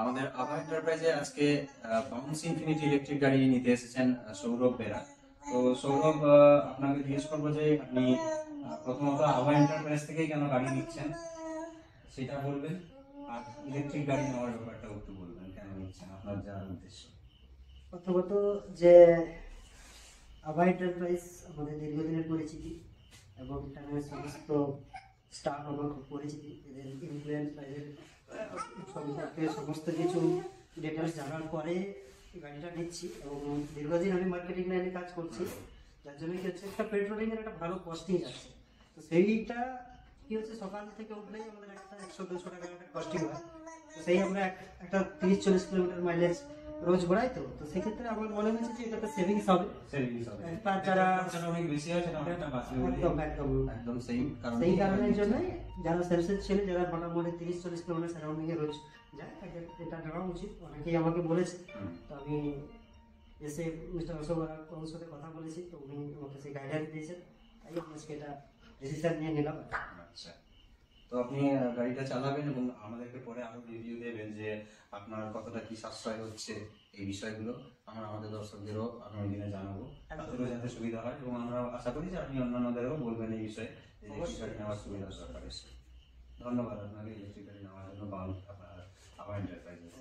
আমাদের আভা এন্টারপ্রাইজে আজকে বাউন্স ইনফিনিটি ইলেকট্রিক গাড়ি নিতে এসেছেন সৌরভ বেরা। তো সৌরভ, আপনাকে জিজ্ঞেস করবো যে আপনি প্রথমত আভা এন্টারপ্রাইজ থেকেই কেন গাড়ি নিচ্ছেন সেটা বলবেন, আর ইলেকট্রিক গাড়ি নেওয়ার ব্যাপারটাও একটু বলবেন, কেন নিচ্ছেন, আপনার যার উদ্দেশ্য। প্রথমত যে আভা এন্টারপ্রাইজ আমাদের দীর্ঘদিনের পরিচিতি এবং এখানে সমস্ত স্টাফ আমার খুব পরিচিতি। এদের ইনফ্লুয়েন্স বা এদের সম্পর্কে সমস্ত কিছু ডিটেলস জানার পরে গাড়িটা নিচ্ছি এবং দীর্ঘদিন আমি মার্কেটিং লাইনে কাজ করছি, যার জন্য কি হচ্ছে একটা পেট্রোলিংয়ের একটা ভালো কস্টিং আছে। তো সেইটা কি হচ্ছে, সকাল থেকে উঠলেই আমাদের একটা 100-200 টাকা একটা কস্টিং হয়। তো সেই আমরা একটা 30-40 কিলোমিটার মাইলেজ রোজ ঘোরাই। তো তো সেক্ষেত্রে আমার মনে হয়েছে যে এটা সেভিংস হবে। তার যারা অনেক বেশি হয় সেটা অনেকটা বাঁচবে। একদম একদম একদম সেই সেই কারণের জন্যই যারা সেলসের ছেলে যারা মোটামুটি 30-40 কিলোমিটার সারাউন্ডিংয়ে রোজ যায় তাদের এটা নেওয়া উচিত। অনেকেই আমাকে বলেছে, তো আমি এসে মিস্টার অশোকের সাথে কথা বলেছি, তো উনি আমাকে সেই গাইডলাইন দিয়েছেন, তাই আমি আজকে এটা ডিসিশন নিয়ে নিলাম। আচ্ছা, তো আপনি গাড়িটা চালাবেন এবং আমাদেরকে পরে আরো রিভিউ দেবেন যে আপনার কতটা কি সাশ্রয় হচ্ছে। এই বিষয়গুলো আমরা আমাদের দর্শকদেরও আগামী দিনে জানাবো, তাদেরও যাতে সুবিধা হয়, এবং আমরা আশা করি যে আপনি অন্যান্যদেরও বলবেন এই বিষয়ে যে ইলেকট্রিক গাড়ি নেওয়ার সুবিধা দরকার। ধন্যবাদ আপনাকে ইলেকট্রিক গাড়ি নেওয়ার জন্য, আপনার আভা এন্টারপ্রাইজেস।